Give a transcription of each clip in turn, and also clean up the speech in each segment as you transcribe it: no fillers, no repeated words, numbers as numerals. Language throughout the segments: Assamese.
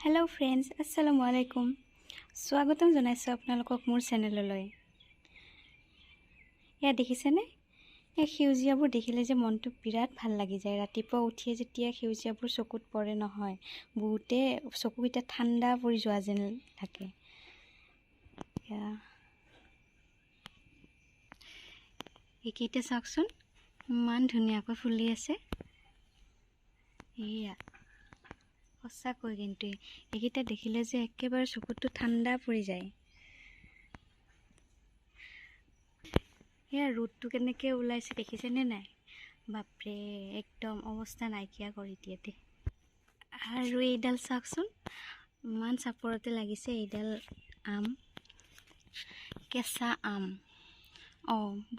हेलो फ्रेंड्स अस्सलामु आलैकुम स्वागतम जनाइছো আপোনালোকক মোৰ চেনেললৈ। या দেখিছেনে এই সেউজীয়াবোৰ দেখিলে যে মনটো বিৰাট ভাল লাগি যায়। ৰাতিপুৱা উঠিয়ে যেতিয়া সেউজীয়াবোৰ চকুত পৰে নহয় বহুতে চকুকেইটা ঠাণ্ডা পৰি যোৱা যেন থাকে। এইকেইটা চাওকচোন ইমান ধুনীয়াকৈ ফুলি আছে। এয়া সঁচাকৈ কিন্তু এইকেইটা দেখিলে যে একেবাৰে চকুটো ঠাণ্ডা পৰি যায়। ইয়াৰ ৰ'দটো কেনেকৈ ওলাইছে দেখিছেনে নাই? বাপৰে একদম অৱস্থা নাইকিয়া কৰি দিয়ে দেই। আৰু এইডাল চাওকচোন ইমান চাপৰতে লাগিছে। এইডাল আম, কেঁচা আম।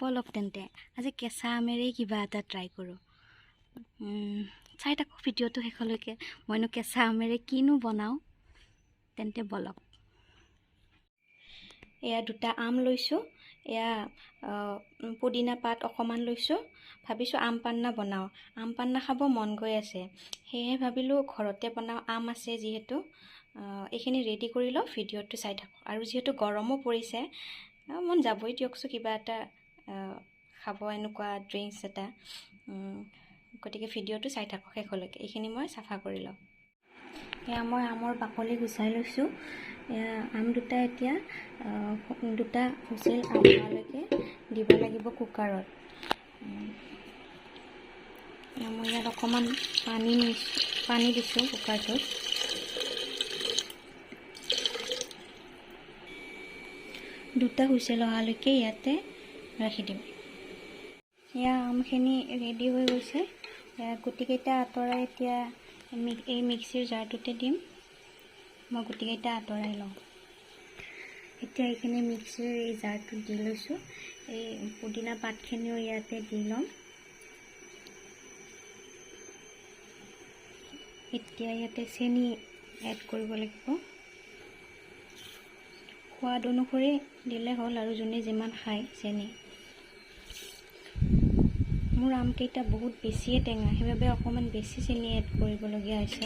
বলক তেন্তে আজি কেঁচা আমেৰেই কিবা এটা ট্ৰাই কৰোঁ। চাই থাকক ভিডিঅ'টো শেষলৈকে। মইনো কেঁচা আমেৰে কিনো বনাওঁ, তেন্তে বলক। এয়া দুটা আম লৈছোঁ, এয়া পুদিনা পাত অকণমান লৈছোঁ। ভাবিছোঁ আম পান্না বনাওঁ। আম পান্না খাব মন গৈ আছে, সেয়েহে ভাবিলোঁ ঘৰতে বনাওঁ। আম আছে যিহেতু এইখিনি ৰেডি কৰি লওঁ, ভিডিঅ'টো চাই থাকক। আৰু যিহেতু গৰমো পৰিছে মন যাবই দিয়কচোন কিবা এটা খাব, এনেকুৱা ড্ৰিংকছ এটা। গতিকে ভিডিঅ'টো চাই থাকক শেষলৈকে। এইখিনি মই চাফা কৰি লওঁ। এয়া মই আমৰ বাকলি গুচাই লৈছোঁ। আম দুটা এতিয়া দুটা হুইচেল হোৱালৈকে দিব লাগিব কুকাৰত। মই ইয়াত অকণমান পানী দিছোঁ কুকাৰটোত। দুটা হুইচেল অহালৈকে ইয়াতে ৰাখি দিম। এয়া আমখিনি ৰেডি হৈ গৈছে। গুটিকেইটা আঁতৰাই এতিয়া এই মিক্সিৰ জাৰটোতে দিম। মই গুটিকেইটা আঁতৰাই লওঁ। এতিয়া এইখিনি মিক্সিৰ এই জাৰটোত দি লৈছোঁ। এই পুদিনা পাতখিনিও ইয়াতে দি ল'ম। এতিয়া ইয়াতে চেনি এড কৰিব লাগিব। সোৱাদ অনুসৰি দিলে হ'ল আৰু যোনে যিমান খায় চেনি। মোৰ আমকেইটা বহুত বেছিয়ে টেঙা, সেইবাবে অকণমান বেছি চেনি এড কৰিবলগীয়া হৈছে।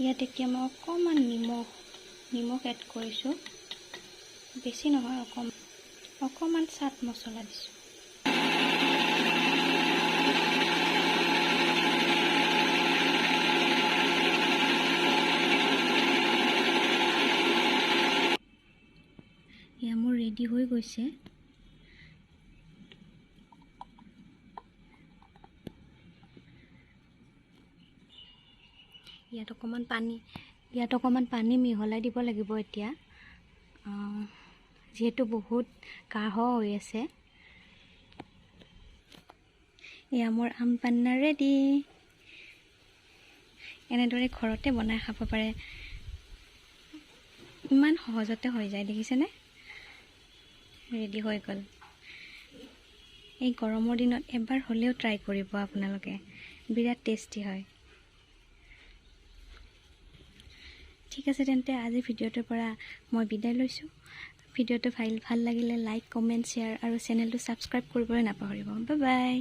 ইয়াত এতিয়া মই অকণমান নিমখ এড কৰিছোঁ, বেছি নহয়, অকণমান চাট মছলা দিছোঁ। এয়া মোৰ ৰেডি হৈ গৈছে। ইয়াত অকণমান পানী মিহলাই দিব লাগিব এতিয়া, যিহেতু বহুত কাঢ় হৈ আছে। এয়া মোৰ আম পান্না ৰেডি। এনেদৰে ঘৰতে বনাই খাব পাৰে, ইমান সহজতে হৈ যায় দেখিছেনে? ৰেডি হৈ গ'ল। এই গৰমৰ দিনত এবাৰ হ'লেও ট্ৰাই কৰিব আপোনালোকে, বিৰাট টেষ্টি হয়। ঠিক আছে তেন্তে আজি ভিডিঅ'টোৰ পৰা মই বিদায় লৈছোঁ। ভিডিঅ'টো ভাল লাগিলে লাইক, কমেণ্ট, শ্বেয়াৰ আৰু চেনেলটো ছাবস্ক্ৰাইব কৰিবলৈ নাপাহৰিব। Bye bye.